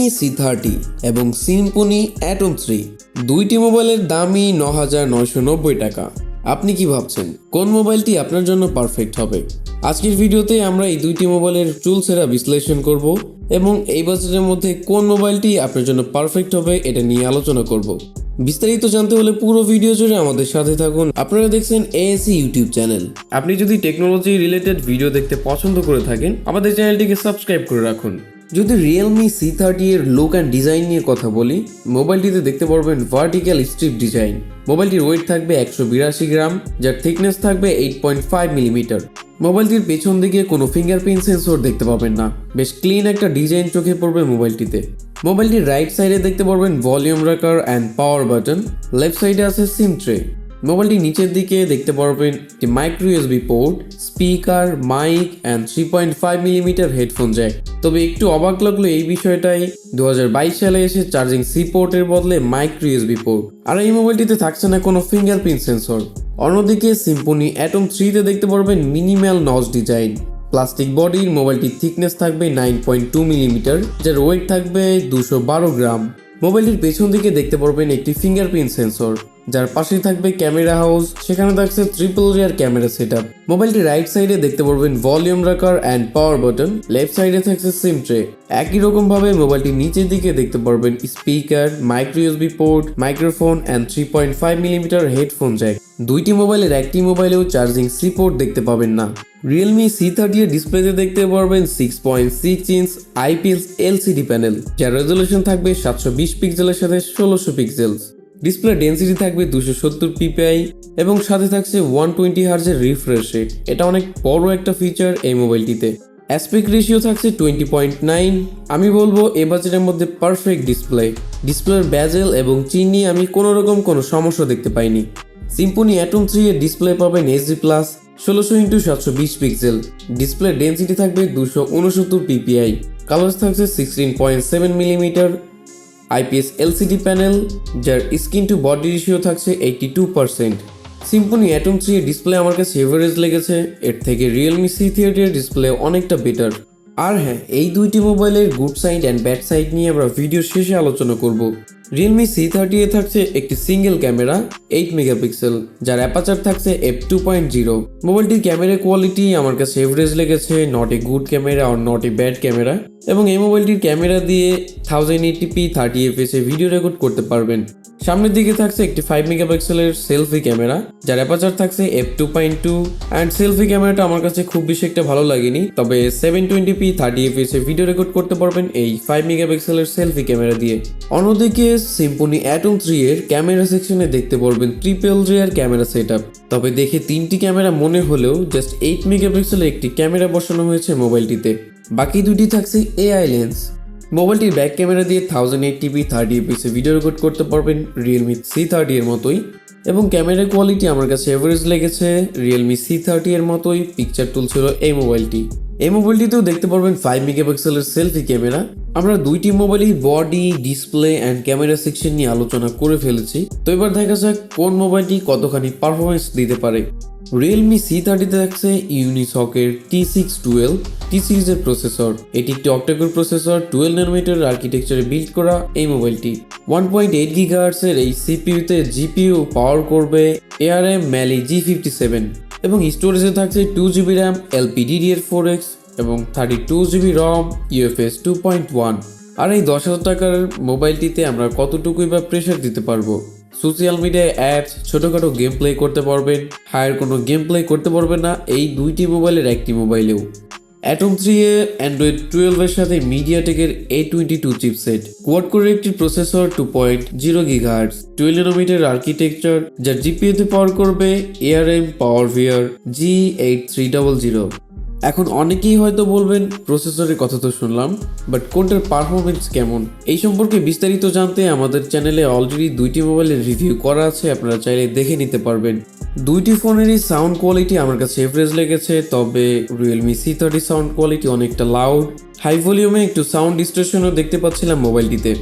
Realme C30 এবং Symphony Atom 3 দুইটি মোবাইলের দামই ৯,৯৯০ টাকা। আপনি কি ভাবছেন কোন মোবাইলটি আপনার জন্য পারফেক্ট হবে? আজকের ভিডিওতে আমরা এই দুইটি মোবাইলের চুলসেরা বিশ্লেষণ করব এবং এই বাজেটের মধ্যে কোন মোবাইলটি আপনার জন্য পারফেক্ট হবে এটা নিয়ে আলোচনা করব। বিস্তারিত জানতে হলে পুরো ভিডিও জুড়ে আমাদের সাথে থাকুন। আপনারা দেখছেন এএসি ইউটিউব চ্যানেল। আপনি যদি টেকনোলজি রিলেটেড ভিডিও দেখতে পছন্দ করে থাকেন আমাদের চ্যানেলটিকে সাবস্ক্রাইব করে রাখুন। যদি Realme C30 এর লুক অ্যান্ড ডিজাইন নিয়ে কথা বলি, মোবাইলটিতে দেখতে পারবেন ভার্টিক্যাল স্ট্রিপ ডিজাইন। মোবাইলটির ওয়েট থাকবে 182 গ্রাম, যার থিকনেস থাকবে 8.5 মিলিমিটার। মোবাইলটির পেছন দিকে কোনো ফিঙ্গারপ্রিন্ট সেন্সর দেখতে পাবেন না। বেশ ক্লিন একটা ডিজাইন চোখে পড়বে মোবাইলটিতে। মোবাইলটির রাইট সাইডে দেখতে পারবেন ভলিউম রাখার অ্যান্ড পাওয়ার বাটন। লেফট সাইডে আছে সিম ট্রে। মোবাইলটি নিচের দিকে দেখতে পারবেন একটি microSD port, speaker, mic and 3.5 millimetre headphone jack. তবে একটু অবাক লাগলো এই বিষয়টাই, 2022 সালে এসে চার্জিং সি পোর্টের বদলে মাইক্রোএসডি পোর্ট, আর এই মোবাইলটিতে থাকছে না কোনো ফিঙ্গারপ্রিন্ট সেন্সর। অন্যদিকে Symphony Atom 3 তে দেখতে পারবেন মিনিমাল নচ ডিজাইন, প্লাস্টিক বডির। মোবাইলটির থিকনেস থাকবে 9.2 মিলিমিটার, যার ওয়েট থাকবে 212 গ্রাম। মোবাইলটির পেছন দিকে দেখতে পারবেন একটি ফিঙ্গারপ্রিন্ট সেন্সর, যার পাশে থাকবে ক্যামেরা হাউস, সেখানে থাকছে ট্রিপল রিয়ার ক্যামেরা সেটআপ। মোবাইলটির রাইট সাইডে দেখতে পারবেন ভলিউম রাখার অ্যান্ড পাওয়ার বাটন। লেফট সাইডে থাকছে সিম ট্রে। একই রকম ভাবে মোবাইলটির নিচের দিকে দেখতে পারবেন speaker, microSD port, microphone and 3.5 millimetre headphone Jack. দুইটি মোবাইলের একটি মোবাইলেও চার্জিং সি পোর্ট দেখতে পাবেন না। Realme C30 এর ডিসপ্লেতে দেখতে পারবেন 6.6 ইঞ্চ IPS LCD প্যানেল, যার রেজলিউশন থাকবে 720 পিক্সেলের সাথে 1600 পিক্সেল। ডিসপ্লে ডেন্সিটি থাকবে 270 ppi এবং সাথে থাকছে 120 হার্জের রিফ্রেশ রেট। এটা অনেক বড় একটা ফিচার এই মোবাইলটিতে। অ্যাসপেক্ট রেশিও থাকছে 20.9। আমি বলবো এ বাজেটের মধ্যে পারফেক্ট ডিসপ্লে। ডিসপ্লের ব্যাজেল এবং চিন নিয়ে আমি কোনো সমস্যা দেখতে পাইনি। Symphony Atom 3 এর ডিসপ্লে পাবেন HD+, 16x720 pixel. Display density থাকবে 269 ppi। কালার্স থাকছে 16.7 মিলিমিটার IPS LCD প্যানেল, যার স্ক্রিন টু বডি রেশিও থাকছে 82%। Symphony Atom 3 এর ডিসপ্লে আমার কাছে এভারেজ লেগেছে, এর থেকে Realme C30 এর ডিসপ্লে অনেকটা বেটার। আর হ্যাঁ, এই দুইটি মোবাইলের good side and bad side নিয়ে আমরা ভিডিও শেষে আলোচনা করব। Realme C30 এ থাকছে একটি সিঙ্গেল ক্যামেরা 8 মেগাপিক্সেল, যার অ্যাপারচার থাকছে f2.0। মোবাইলটির ক্যামেরা কোয়ালিটি আমার কাছে এভারেজ লেগেছে, not a good camera are not a bad camera. এবং এই মোবাইলটির ক্যামেরা দিয়ে 1080p 30fps এ ভিডিও রেকর্ড করতে পারবেন। সামনের দিকে থাকছে একটি 5 মেগাপিক্সেলের সেলফি ক্যামেরা, যার অ্যাপারচার থাকছে f2.2 অ্যান্ড সেলফি ক্যামেরাটা আমার কাছে খুব বেশি একটা ভালো লাগেনি, তবে 720p 30fps এ ভিডিও রেকর্ড করতে পারবেন এই 5 মেগাপিক্সেলের সেলফি ক্যামেরা দিয়ে। অন্যদিকে Symphony Atom 3 এর ক্যামেরা সেকশনে দেখতে পারবেন ট্রিপল রিয়ার ক্যামেরা সেটআপ। তবে দেখে তিনটি ক্যামেরা মনে হলেও জাস্ট 8 মেগাপিক্সেলের একটি ক্যামেরা বসানো হয়েছে মোবাইলটিতে। বাকি দুটি থাকছে AI লেন্স। মোবাইলটির ব্যাক ক্যামেরা দিয়ে 1080p 30fps এ ভিডিও রেকর্ড করতে পারবেন Realme C30 এর মতোই, এবং ক্যামেরা কোয়ালিটি আমার কাছে এভারেজ লেগেছে। Realme C30 এর মতোই পিকচার তুলছিল এই মোবাইলটি। এই মোবাইলটিতেও দেখতে পারবেন 5 মেগাপিক্সেলের সেলফি ক্যামেরা। আমরা দুইটি মোবাইলই body, display and camera section নিয়ে আলোচনা করে ফেলেছি, তো এবার দেখা যাক কোন মোবাইলটি কতখানি পারফরমেন্স দিতে পারে। Realme C30 তে থাকছে Unisoc এর T612 T সিরিজের প্রসেসর। এটি একটি octa-core প্রসেসর, 12 ন্যানোমিটার আর্কিটেকচারে বিল্ড করা এই মোবাইলটি। 1.8 GHz এর এই সিপিইউতে GPU পাওয়ার করবে ARM Mali-G57 এবং স্টোরেজে থাকছে 2GB RAM LPDDR4X এবং 32GB ROM UFS 2.1। আর এই 10,000 টাকার মোবাইলটিতে আমরা কতটুকুই বা প্রেশার দিতে পারবো? সোশ্যাল মিডিয়ায় অ্যাপস, ছোটোখাটো গেম প্লে করতে পারবেন, হায়ার কোনো গেম প্লে করতে পারবেন না এই দুইটি মোবাইলের একটি মোবাইলেও। Atom 3 এ Android 12 এর সাথে MediaTek এর A22 চিপসেট, কোয়াড কোরের একটি প্রসেসর, 2.0 GHz, 12 ন্যানোমিটার আর্কিটেকচার, যার GPU তে পাওয়ার করবে ARM PowerVR GE8320। এখন অনেকেই হয়তো বলবেন প্রসেসরের কথা তো শুনলাম, বাট কোনটার পারফরমেন্স কেমন? এই সম্পর্কে বিস্তারিত জানতে আমাদের চ্যানেলে অলরেডি দুইটি মোবাইলের রিভিউ করা আছে, আপনারা চাইলে দেখে নিতে পারবেন। দুইটি ফোনেরই সাউন্ড কোয়ালিটি আমার কাছে এভারেজ লেগেছে, তবে Realme C30 সাউন্ড কোয়ালিটি অনেকটা লাউড, হাই ভলিউমে একটু সাউন্ড ডিস্টরশনও দেখতে পাচ্ছিলাম মোবাইলটিতে।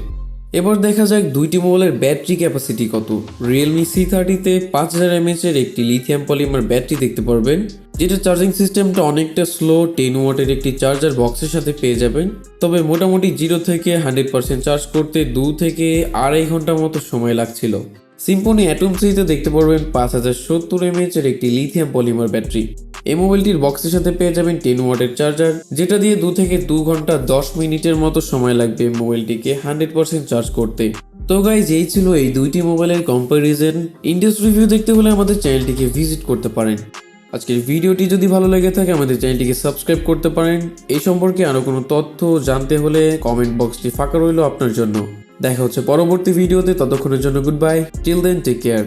এবার দেখা যাক দুইটি মোবাইলের ব্যাটারি ক্যাপাসিটি কত। Realme C30 তে 5000 mAh এর একটি লিথিয়াম পলিমার ব্যাটারি দেখতে পারবেন, যেটা চার্জিং সিস্টেমটা অনেকটা স্লো। 10 ওয়াটের একটি চার্জার বক্সের সাথে পেয়ে যাবেন। তবে মোটামুটি 0 থেকে 100% চার্জ করতে 2 থেকে 2.5 ঘন্টার মতো সময় লাগছিল। সিম্ফনি অ্যাটম 3 দেখতে পারবেন 5070 mAh এর একটি লিথিয়াম পলিমার ব্যাটারি। এই মোবাইলটির বক্সের সাথে পেয়ে যাবেন 10 ওয়াটের চার্জার, যেটা দিয়ে 2 থেকে 2 ঘন্টা 10 মিনিটের মতো সময় লাগবে মোবাইলটিকে 100% চার্জ করতে। তো গাইজ, এই ছিল এই দুইটি মোবাইলের কম্প্যারিজন। ইন্ডাস্ট্রি রিভিউ দেখতে হলে আমাদের চ্যানেলটিকে ভিজিট করতে পারেন। আজকের ভিডিওটি যদি ভালো লেগে থাকে আমাদের চ্যানেলটিকে সাবস্ক্রাইব করতে পারেন। এই সম্পর্কে আরও কোনো তথ্য জানতে হলে কমেন্ট বক্সটি ফাঁকা রইল আপনার জন্য। দেখা হচ্ছে পরবর্তী ভিডিওতে, ততক্ষণের জন্য goodbye, till then take care.